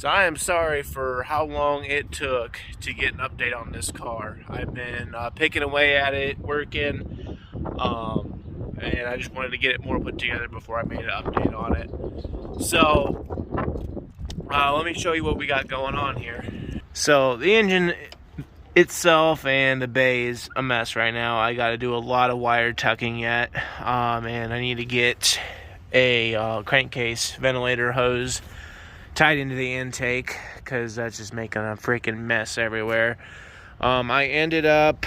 So I am sorry for how long it took to get an update on this car. I've been picking away at it, working, and I just wanted to get it more put together before I made an update on it. So let me show you what we got going on here. So the engine itself and the bay is a mess right now. I got to do a lot of wire tucking yet, and I need to get a crankcase ventilator hose tied into the intake because that's just making a freaking mess everywhere. I ended up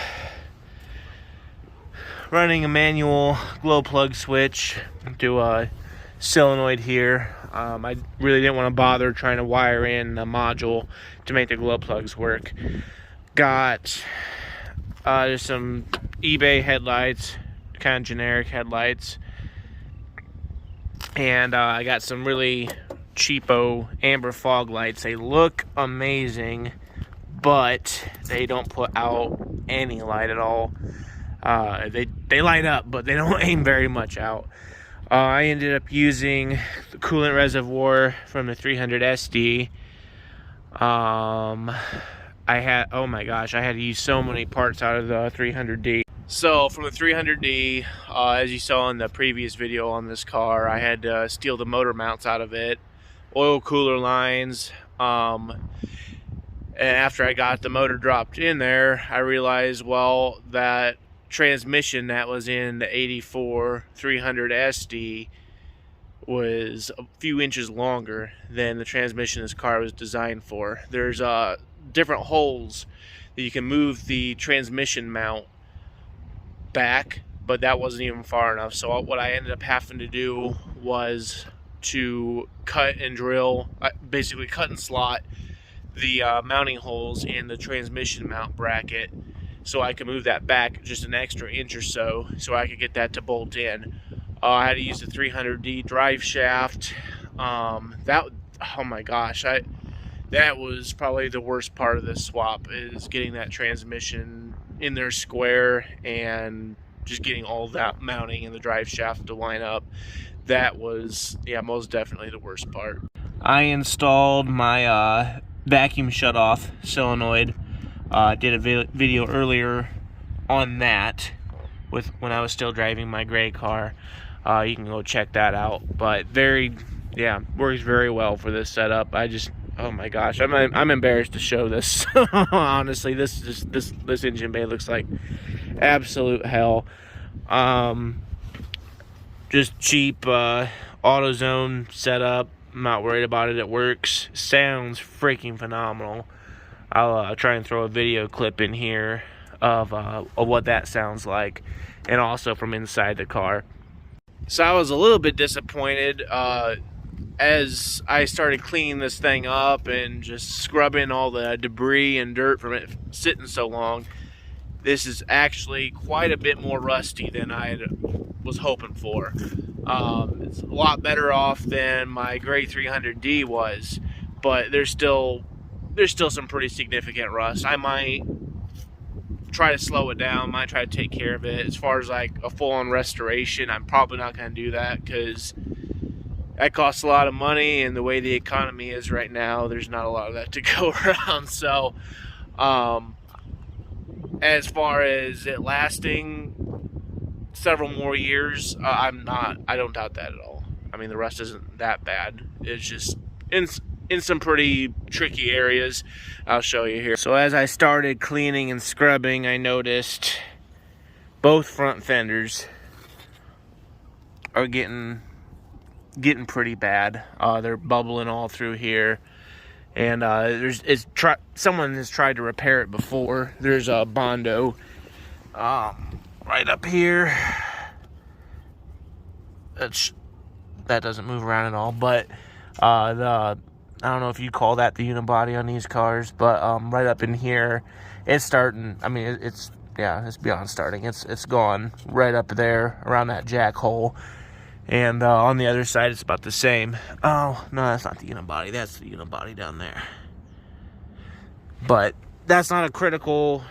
running a manual glow plug switch to a solenoid here. I really didn't want to bother trying to wire in a module to make the glow plugs work. Got just some eBay headlights, kind of generic headlights, and I got some really cheapo amber fog lights. They look amazing, but they don't put out any light at all. They light up, but they don't aim very much out. I ended up using the coolant reservoir from the 300 SD. I had, oh my gosh, I had to use so many parts out of the 300D. So from the 300D, as you saw in the previous video on this car, I had to steal the motor mounts out of it, oil cooler lines, and after I got the motor dropped in there, I realized, well, that transmission that was in the 84 300 SD was a few inches longer than the transmission this car was designed for. There's different holes that you can move the transmission mount back, but that wasn't even far enough. So what I ended up having to do was to cut and drill, basically cut and slot the mounting holes in the transmission mount bracket so I could move that back just an extra inch or so I could get that to bolt in. I had to use the 300D drive shaft. Oh my gosh, that was probably the worst part of this swap, is getting that transmission in there square and just getting all that mounting and the drive shaft to line up. That was, yeah, most definitely the worst part. I installed my vacuum shutoff solenoid. Did a video earlier on that with when I was still driving my gray car. You can go check that out. But works very well for this setup. Oh my gosh, I'm embarrassed to show this. Honestly, this engine bay looks like absolute hell. Just cheap AutoZone setup. I'm not worried about it. It works. Sounds freaking phenomenal. I'll try and throw a video clip in here of what that sounds like, and also from inside the car. So I was a little bit disappointed as I started cleaning this thing up and just scrubbing all the debris and dirt from it sitting so long. This is actually quite a bit more rusty than I was hoping for. It's a lot better off than my gray 300D was, but there's still some pretty significant rust. I might try to slow it down, might try to take care of it. As far as like a full-on restoration, I'm probably not going to do that because that costs a lot of money, and the way the economy is right now, there's not a lot of that to go around. So as far as it lasting several more years, I don't doubt that at all. I mean, the rust isn't that bad. It's just in some pretty tricky areas. I'll show you here. So as I started cleaning and scrubbing, I noticed both front fenders are getting pretty bad. They're bubbling all through here, and someone has tried to repair it before. There's a Bondo right up here. That doesn't move around at all, but I don't know if you call that the unibody on these cars, but right up in here, it's starting. I mean, it's beyond starting. It's gone right up there around that jack hole, and on the other side, it's about the same. Oh no, that's not the unibody. That's the unibody down there. But that's not a critical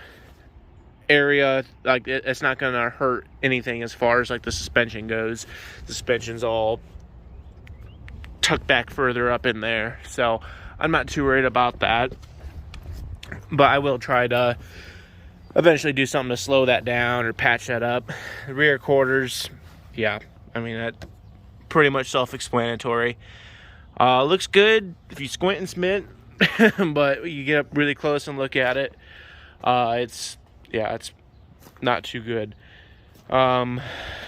area. Like it's not gonna hurt anything as far as like the suspension goes. The suspension's all tucked back further up in there, so I'm not too worried about that. But I will try to eventually do something to slow that down or patch that up. The rear quarters, yeah, I mean, that's pretty much self-explanatory. Looks good if you squint and smit, but you get up really close and look at it, it's not too good. I'm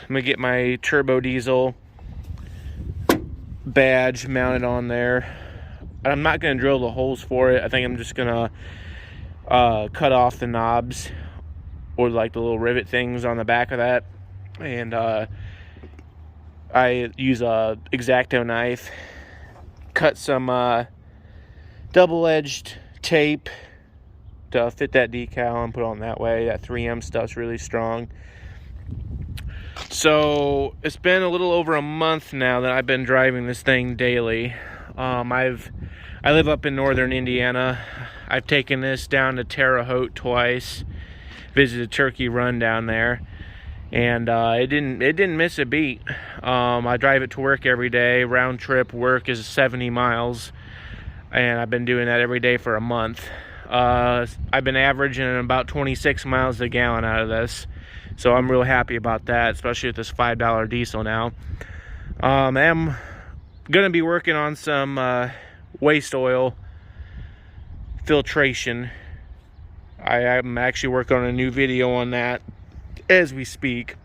gonna get my turbo diesel badge mounted on there. I'm not gonna drill the holes for it. I think I'm just gonna cut off the knobs or like the little rivet things on the back of that, and I use a X-Acto knife, cut some double-edged tape to fit that decal and put on that way. That 3M stuff's really strong. So it's been a little over a month now that I've been driving this thing daily. I live up in northern Indiana. I've taken this down to Terre Haute twice, visited Turkey Run down there, and it didn't miss a beat. I drive it to work every day. Round trip work is 70 miles, and I've been doing that every day for a month. I've been averaging about 26 miles a gallon out of this, so I'm real happy about that, especially with this $5 diesel now. I'm gonna be working on some waste oil filtration. I'm actually working on a new video on that as we speak,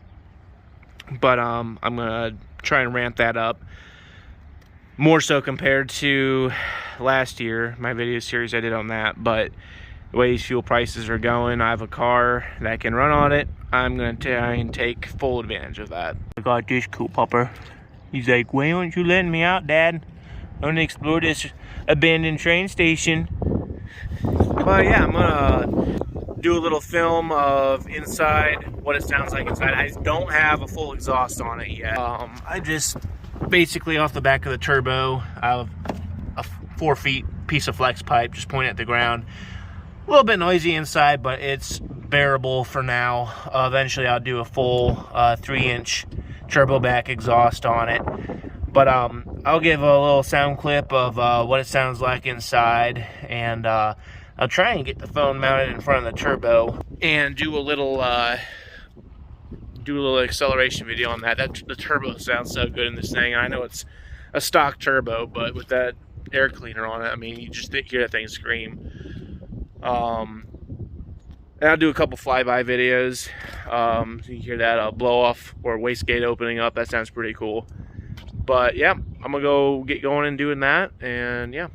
but I'm gonna try and ramp that up more so compared to last year, my video series I did on that. But the way these fuel prices are going, I have a car that can run on it. I'm gonna try and take full advantage of that. I got this cool pupper. He's like, why aren't you letting me out, Dad? I want to explore this abandoned train station. But yeah, I'm gonna do a little film of inside, what it sounds like inside. I don't have a full exhaust on it yet. I just basically off the back of the turbo, I have a 4 feet piece of flex pipe just pointing at the ground. A little bit noisy inside, but it's bearable for now. Eventually I'll do a full 3-inch turbo back exhaust on it. But I'll give a little sound clip of what it sounds like inside, and I'll try and get the phone mounted in front of the turbo and do a little acceleration video on that. The turbo sounds so good in this thing. I know it's a stock turbo, but with that air cleaner on it, I mean, you just hear that thing scream. And I'll do a couple flyby videos. So you can hear that blow off or wastegate opening up. That sounds pretty cool. But yeah, I'm gonna go get going and doing that, and yeah.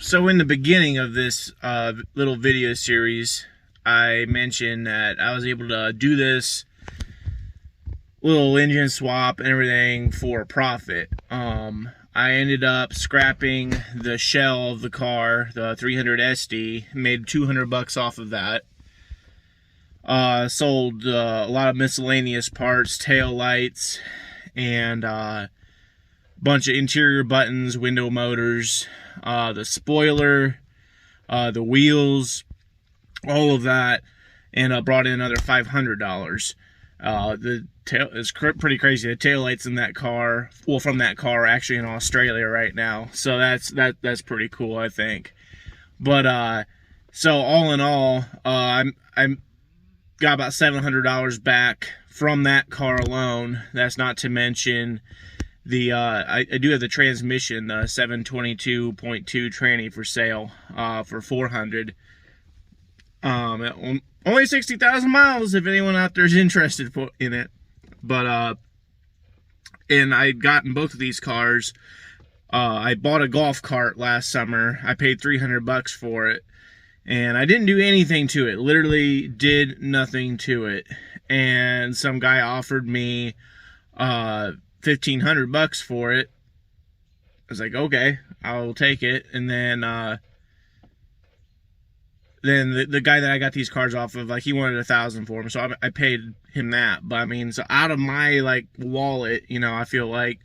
So in the beginning of this little video series, I mentioned that I was able to do this little engine swap and everything for a profit. I ended up scrapping the shell of the car, the 300 SD, made $200 off of that. Sold a lot of miscellaneous parts, tail lights, and bunch of interior buttons, window motors, the spoiler, the wheels, all of that, and brought in another $500. The tail is pretty crazy. The tail lights in that car, well, from that car, are actually in Australia right now, so that's pretty cool, I think. But so all in all, I'm got about $700 back from that car alone. That's not to mention the I do have the transmission, 722.2 tranny for sale for $400. Only 60,000 miles if anyone out there is interested in it. But and I'd gotten both of these cars. I bought a golf cart last summer. I paid $300 for it, and I didn't do anything to it. Literally did nothing to it. And some guy offered me $1,500 for it. I was like, okay, I'll take it. And then the guy that I got these cars off of, like, he wanted $1,000 for them, so I paid him that. But I mean, so out of my like wallet, you know, I feel like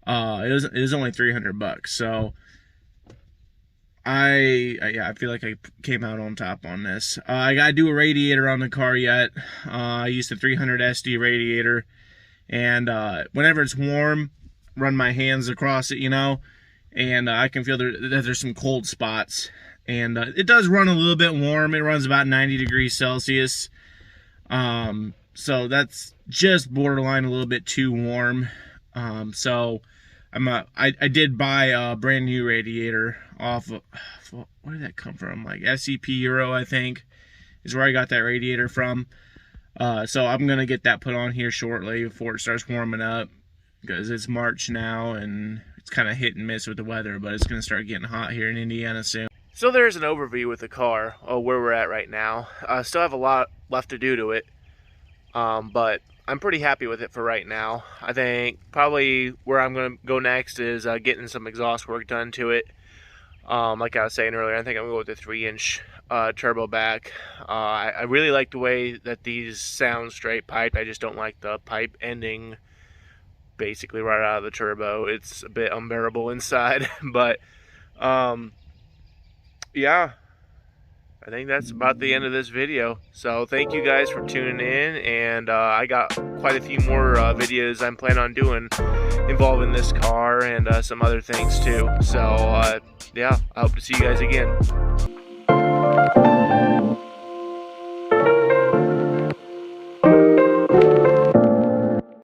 it was only $300. So I feel like I came out on top on this. I gotta do a radiator on the car yet. I used the 300 SD radiator, and whenever it's warm, run my hands across it, you know, and I can feel that there's some cold spots. And it does run a little bit warm. It runs about 90 degrees Celsius. So that's just borderline a little bit too warm. So I did buy a brand new radiator off of, where did that come from? Like SCP Euro, I think, is where I got that radiator from. So I'm going to get that put on here shortly before it starts warming up, because it's March now and it's kind of hit and miss with the weather, but it's going to start getting hot here in Indiana soon. So there's an overview with the car, where we're at right now. Still have a lot left to do to it, but I'm pretty happy with it for right now. I think probably where I'm going to go next is getting some exhaust work done to it. Like I was saying earlier, I think I'm going to go with the 3-inch turbo back. I really like the way that these sound straight pipe. I just don't like the pipe ending basically right out of the turbo. It's a bit unbearable inside, but yeah, I think that's about the end of this video. So thank you guys for tuning in, and I got quite a few more videos I'm planning on doing involving this car and some other things too. So yeah, I hope to see you guys again.